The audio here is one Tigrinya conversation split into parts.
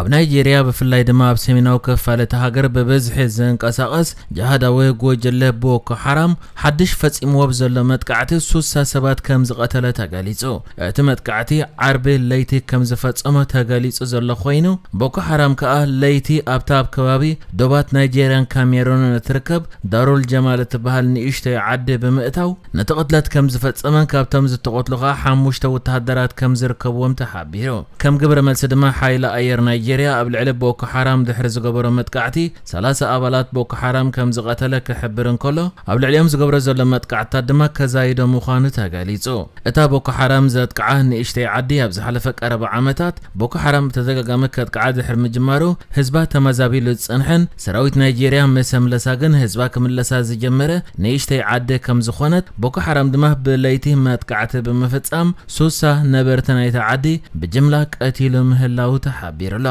ኣብ ናይጄርያ ብፍላይ ድማ ኣብ ሰሜናዊ ክፋለት ሃገር በበዝሒ ዝንቀሳቐስ ጅሃዳዊ ጎጅለ ቦኮ ሓራም ሓድሽ ፈጺምዎ ዘሎ መጥቃዕቲ 60 ሰባት ከም ዝቐተለ ተገሊጹ። እቲ መጥቃዕቲ ዓርቢ ለይቲ ከም ዝፈጸመ ተገሊጹ ዘሎ ኮይኑ ቦኮ ሓራም ከዓ ለይቲ ኣብታ ኣብ ከባቢ ዶባት ናይጄርያን ካሜሩንን እትርከብ ዳሩል ጀማል እትበሃል ንእሽተይ ዓዲ ብምእታው ነቲ ቅትለት ከም ዝፈጸመን ካብቶም ዝተቆትሉ ከዓ 5 ወተሃደራት ከም ዝርከብዎም ተሓቢሩ። ከም ግብረ መልሲ ድማ ሓይሊ ኣየር ናይጄርያ ኣብ ልዕሊ ቦኮ ሓራም ድሕሪ ዝገበሮ መጥቃዕቲ 30 ኣባላት ቦኮ ሓራም ከም ዝቐተለ ክሕብር እንከሎ ኣብ ልዕሊኦም ዝገበሮ ዘሎ መጥቃዕትታት ድማ ከዛይዶ ምዃኑ ተገሊጹ። እታ ቦኮ ሓራም ዘጥቅዓ ንእሽተይ ዓዲ ኣብ ዝሓለፈ ቀረባ ዓመታት ቦኮ ሓራም ተደጋጋሚ ከጥቅዓ ድሕሪ ምጅማሩ ህዝባ ተመዛቢሉ ዝጸንሐን ሰራዊት ናይጄርያ መሰምለሳ ግን ህዝባ ክምለሳ ዝጀመረ ንእሽተይ ዓዲ ከም ዝኾነት ቦኮ ሓራም ድማ ብለይቲ መጥቃዕቲ ብምፍጻም 60 ነበርቲ ናይታ ዓዲ ብጅምላ ቀቲሉ ምህላው ተሓቢሩሎ።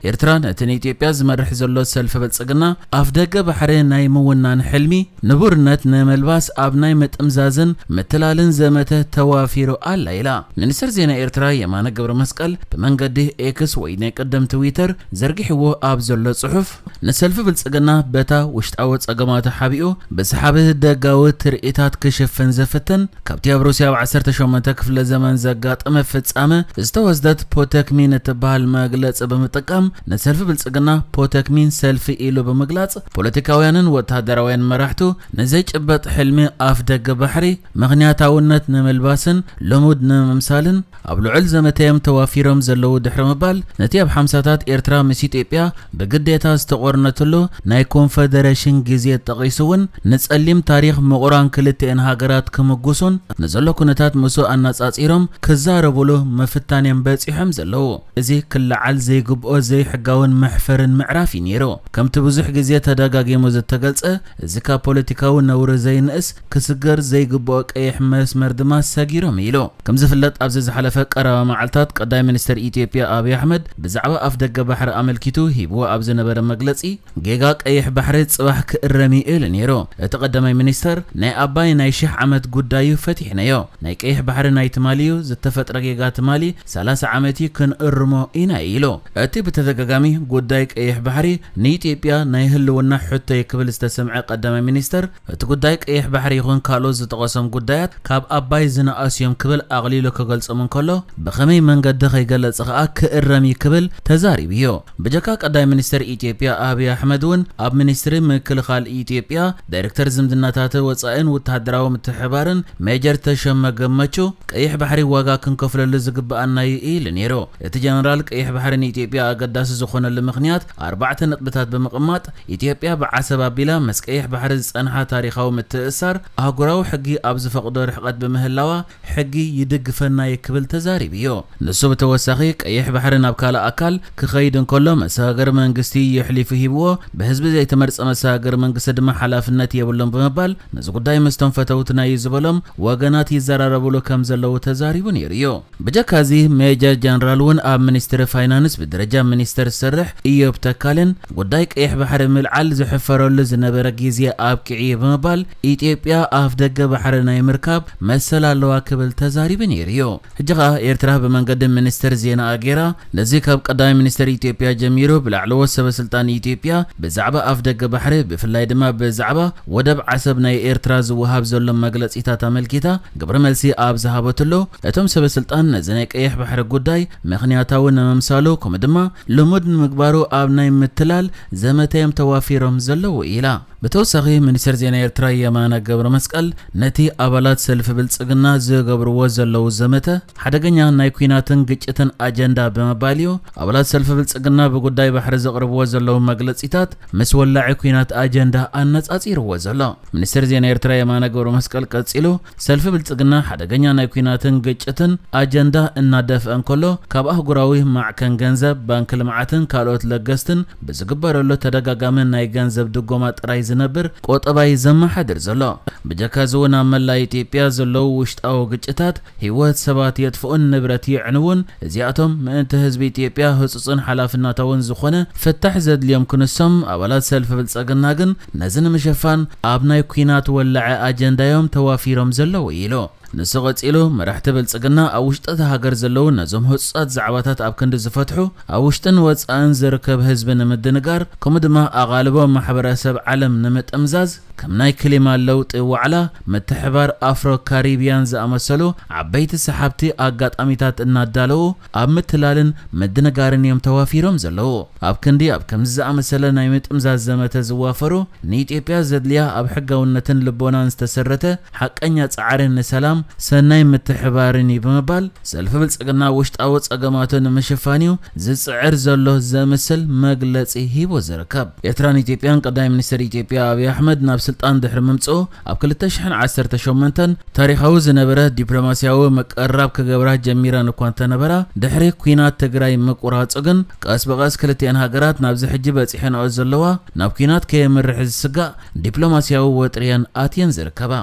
ኤርትራን እትን ኢትዮጵያ ዝመርሕ ዘሎ ሰልፍ በልጽግና ኣፍ ደገ ባሕሪ ናይ ምውናን ሕልሚ ንቡርነት ንመልባስ ኣብ ናይ መጥምዛዝን ምትላልን ዘመተ ተዋፊሩ ኣላ ኢላ ሚኒስትር ዜና ኤርትራ የማነ ገብረ መስቀል ብመንገዲ ኤክስ ወይ ናይ ቀደም ትዊተር ዘርጊሕዎ ኣብ ዘሎ ጽሑፍ ንሰልፊ በልጽግና በታ ውሽጣዊ ጸገማት ሓቢኡ ብሰሓቢ ደጋዊ ትርኢታት ክሽፍን ዘፍትን ካብቲ ኣብ ሩስያ ኣብ 18 ክፍለ ዘመን ዘጋጠመ ፍጻመ ዝተወስደት ፖተክሚን እትበሃል መግለጽ ብምጥቃም ነሰልፍ በልጽግና ፖተክሚን ሰልፊ ኢሉ በመግላጽ ፖለቲካውያንን ወታደራውያን መራሕቱ ነዘይጭበጥ ሕልሚ ኣፍ ደገ ባሕሪ ምኽንያታውነት ንምልባስን ልሙድ ንምምሳልን ኣብ ልዑል ዘመተዮም ተዋፊሮም ዘለዉ ድሕሪ ምባል ነቲ ኣብ 50ታት ኤርትራ ምስ ኢትዮጵያ ብግዴታ ዝተቆርነትሉ ናይ ኮንፌደሬሽን ግዜ ጠቒሱውን ንጸሊም ታሪኽ ምቑራን ክልቲአን ሃገራት ክምጉሱን ንዘሎ ኩነታት ምስ ኣነጻጺሮም ክዛረብሉ መፍታንዮም በጺሖም ዘለዉ እዚ ክለዓል ዘይግብኦ ሕጋውን መሕፈርን ምዕራፍ ነይሩ ከምቲ ብዙሕ ግዜ ተደጋጊሙ ዝተገልጸ እዚ ካብ ፖለቲካዊ ነውሪ ዘይንእስ ክስገር ዘይግብኦ ቀይሕ መስመር ድማ ሰጊሮም ኢሉ ከም ዝፍለጥ ኣብዚ ዝሓለፈ ቀረባ መዓልታት ቀዳይ ሚኒስትር ኢትዮጵያ አብይ አሕመድ ብዛዕባ ኣፍ ደገ ባሕሪ ኣመልኪቱ ሂብዎ ኣብ ዝነበረ መግለጺ ጌጋ ቀይሕ ባሕሪ ጽባሕ ክእረም ይእል ነይሩ እቲ ቀዳማይ ሚኒስትር ናይ ኣባይ ናይ 1000 ዓመት ጉዳዩ ፈቲሕናዮ ናይ ቀይሕ ባሕሪ ናይ ትማልዩ ዝተፈጥረ ጌጋ ትማሊ 30 ዓመት ክንእርሞ ኢና ኢሉ እቲ ተደጋጋሚ ጉዳይ ቀይሕ ባሕሪ ንኢትዮጵያ ናይ ህልውና ሕቶ ይክብል ዝተሰምዐ ቀዳማይ ሚኒስትር እቲ ጉዳይ ቀይሕ ባሕሪ ይኹን ካልኦት ዝተቐሰም ጉዳያት ካብ ኣባይ ዝነኣስዮም ክብል ኣቕሊሉ ክገልጾም እንከሎ ብኸመይ መንገዲ ከይገለጸ ከዓ ክእረም ይክብል ተዛሪብዮ ብጀካ ቀዳይ ሚኒስትር ኢትዮጵያ አብይ አሕመድ እውን ኣብ ሚኒስትሪ ምክልኻል ኢትዮጵያ ዳይሬክተር ዝምድናታት ወጻኢን ወተሃደራዊ ምትሕባርን ሜጀር ተሸመ ገመቹ ቀይሕ ባሕሪ ዋጋ ክንከፍለሉ ዝግባአና ኢሉ ነይሩ እቲ ጀነራል ቀይሕ ባሕሪ ንኢትዮጵያ አገዳሲ ዝኾነሉ ምኽንያት 4 ነጥብታት በመቕማጥ ኢትዮጵያ ብዓሰብ ኣቢላ ምስ ቀይሕ ባሕሪ ዝጸንሓ ታሪኻዊ ምትእሳር ኣህጉራዊ ሕጊ ኣብ ዝፈቕዶ ርሕቐት በምህላዋ ሕጊ ይድግፈና ይክብል ተዛሪብዮ ንሱ ብተወሳኺ ቀይሕ ባሕሪ ናብ ካልእ ኣካል ክኸይድ እንከሎ መሰጋገር መንግስቲ ይሕሊፉ ሂብዎ ብህዝቢ ዘይተመርጸ መሰጋገር መንግስቲ ድማ ሓላፍነት የብሎም ብምባል ነዚ ጉዳይ ምስቶም ፈተውትና እዩ ዝበሎም ወገናት ይዘራረብሉ ከም ዘለዉ ተዛሪቡ ነይሩዮ ብጀካዚ ሜጀር ጀነራል እውን ኣብ ሚኒስትሪ ፋይናንስ ብደረጃ ሚኒስትር ስርሕ ኢዮብ ተካልን ጉዳይ ቀይሕ ባሕሪ ምልዓል ዝሕፈረሉ ዝነበረ ግዜ ኣብቅዒ ብምባል ኢትዮጵያ ኣፍ ደገ ባሕሪ ናይ ምርካብ መሰል ኣለዋ ክብል ተዛሪቡ ነይሩዮ ሕጂኻ ኤርትራ ብመንገዲ ሚኒስትር ዜና ኣጌራ ነዚ ካብ ቀዳማይ ሚኒስትር ኢትዮጵያ ጀሚሩ ብላዕለዎ ሰበስልጣን ኢትዮጵያ ብዛዕባ ኣፍ ደገ ባሕሪ ብፍላይ ድማ ብዛዕባ ወደብ ዓሰብ ናይ ኤርትራ ዝወሃብ ዘሎ መግለጺታት ኣመልኪታ ግብረ መልሲ ኣብ ዝሃበትሉ እቶም ሰበስልጣን ነዚ ናይ ቀይሕ ባሕሪ ጉዳይ ምኽንያታዊ ንምምሳሉ ከምኡ ድማ ልሙድ ንምግባሩ ኣብ ናይ ምትላል ዘመተዮም ተዋፊሮም ዘለዉ ኢላ በተወሳኺ ሚኒስትር ዜና ኤርትራ የማነ ገብረ መስቀል ነቲ ኣባላት ሰልፊ ብልጽግና ዝገብርዎ ዘለዉ ዘመተ ሓደገኛ ናይ ኩናትን ግጭትን ኣጀንዳ በመባልዩ ኣባላት ሰልፊ ብልጽግና ብጉዳይ ባሕሪ ዘቕርብዎ ዘለዉ መግለጺታት ምስ ወላዒ ኩናት ኣጀንዳ ኣነጻጺርዎ ዘሎ ሚኒስትር ዜና ኤርትራ የማነ ገብረ መስቀል ቀጺሉ ሰልፊ ብልጽግና ሓደገኛ ናይ ኩናትን ግጭትን ኣጀንዳ እናደፍአ እንከሎ ካብ ኣህጉራዊ ማዕከን ገንዘብ ባንክ ልምዓትን ካልኦት ለገስትን ብዝግበረሉ ተደጋጋሚ ናይ ገንዘብ ድጎማ ጥራይ ዝነብር ቆጠባይ ዘመሓድር ዘሎ ብጀካ ዝውና መላ ኢትዮጵያ ዘለዉ ውሽጣዊ ግጭታት ህይወት ሰባት የጥፍኡን ንብረት ይዕንውን እዚኣቶም ምእንቲ ህዝቢ ኢትዮጵያ ህጹጽን ሓላፍነታውን ዝኾነ ፍታሕ ዘድልዮም ክንሶም ኣባላት ሰልፊ ብልጽግና ግን ነዚ ንምሽፋን ኣብ ናይ ኩናት ወላዒ ኣጀንዳዮም ተዋፊሮም ዘለዉ ኢሉ نسقط إلو مرحت بلصقنا أوشتة هاجر زلو نزوم هصات زعباتات أبكند زفتحو أوشتن وصان زركب حزب نمدنجار كمدما أغالبو محبرسب عالم نمت أمزاز كم ناي كلمة لوط وعلا متحبار أفرو كاريبيان زأمسلو عبيت سحابتي أقات أميتات النادالو أمتلالن مدنجارن يوم توافيرهم زلو أبكندي أبكم زأمسلا نايمت أمزاز زمت زوافرو نيت إبيا زدليا أبحقا ونتن لبونان استسرته حق أن يتعارن سلام سناي متحبارني بمبال سلف بلصقنا وشت أوص أقاماتن مشفانيو زصعر زلو زمسل مغلص هيبو زركب يتران إثيوبيان قدام منستر إثيوبيا أبي أحمد ناب سلطان دحر ممصو أب 2018 تاريخاو زنبره دبلوماسياو مقرب كغبرات جميران እኳን ተነበራ ድሕሪ ኩናት ትግራይ መቁራጽግን ቀስ በቀስ ክልቲአን ሃገራት ናብ ዝሕጂ በጽሕን ዘለዋ ናብ ኩናት ከየምርሕ ዝስጋእ ዲፕሎማሲያዊ ወጥሪያን ኣትየን ዝርከባ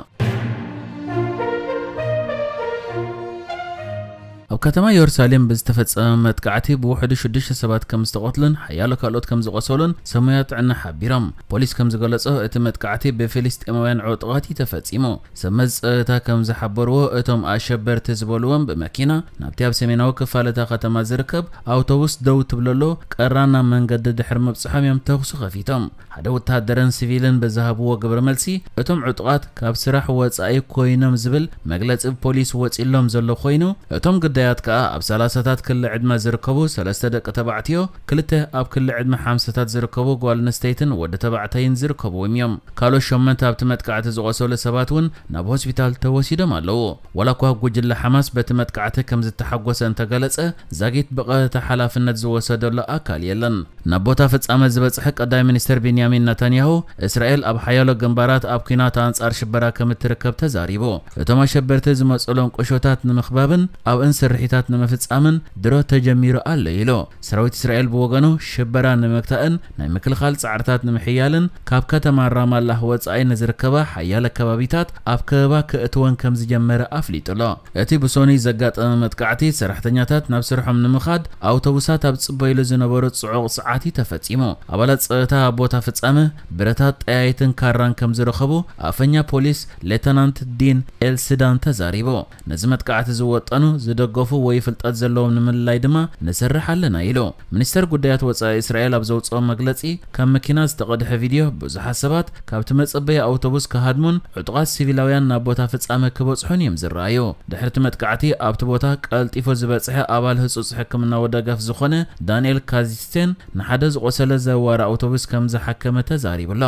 أو كتما يرسالين بزتفتصم متقعتي بوحد شدش سبات كم استقتلن حيالو كالوت كم زقسولن سميات عنا حبيرم بوليس كم زغلصو ات متقعتي بفلسطينيان عطغاتي تفصيمو سمز تا كم زحبرو اتم اشبر تزبولون بماكينه نابتياب سميناو كفالتا ختما زركب اوتوبوس دو تبللو قرانا منجد دحر مبصحام يم تخص خفيتم حدا وتهدرن سيفيلن بزهبو قبر ملسي اتم عطغات كاب سراح وصاي كوينم زبل مغلص بوليس وصيلهم زلو خوينو اتم ياتكا أب سلاسات كل عدما زركبو سلاسة دق تبعتيو كلته أب كل عدما حامسات زركبو قوال نستيتن ود تبعتين زركبو وميوم كالو شمن تابتمت قاعت زغسو لسباتون ناب هوسبيتال توسيدم علو ولا كوه جوجل حماس بتمت قاعت كم زتحقوس انت قلصه زاغيت بقى تحالفنت زوسدو لا اكل يلن نابوتا فصامه زبصح قدام منستر بنيامين نتنياهو اسرائيل اب حيالو جنبارات اب كينات انصار شبرا كمتركب تزاريبو اتما شبرت زمصلون قشوتات نمخبابن اب رحيتات نمفصامن درو تجميرو الله يلو سراويت اسرائيل بوغانو شبرا نمكتان ناي مكلخال صعرتات نمحيالن كاب كتما رام الله وصاي نزركبا حيال كبابيتات اب كبا كاتوان كم زجمر افليطلو اتي بسوني زغاط متقعتي سرحتنياتات ناب سرحم نمخاد اوتوبوسات اب صبيلو زنبرو صعوق ساعتي تفصيمو ابالات صتا بوتا فصامه برتات طيايتن كاران كم زرخبو افنيا بوليس ليتنانت دين السدان تزاريبو نزمت قعت زوطنو زدغفو ወይ ፍልጣት ዘለዎም ንምላይ ድማ ነሰርሕ ኣለና ኢሎ ሚኒስተር ጉዳያት ወጻኢ እስራኤል ኣብ ዘውፅኦ መግለጺ ከም መኪና ዝተቀድሐ ቪድዮ ብዙሓት ሰባት ካብቲ መጸበይ ኣውቶቡስ ከሃድሙን ዕጡቃት ሲቪላውያን ናብ ቦታ ፍጻመ ክበጽሑን እዮም ዝረኣዩ ድሕርቲ መጥቃዕቲ ኣብቲ ቦታ ቀልጢፎ ዝበጽሐ ኣባል ህጹጽ ሕክምና ወደገፍ ዝኾነ ዳንኤል ካዚስቴን ንሓደ ዝቆሰለ ዘዋራ ኣውቶቡስ ከም ዝሓከመ ተዛሪቡላ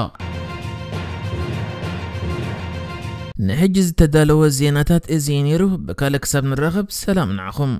نحجز تدالو الزيناتات ازينيرو بكالك ساب نرغب سلام نعخم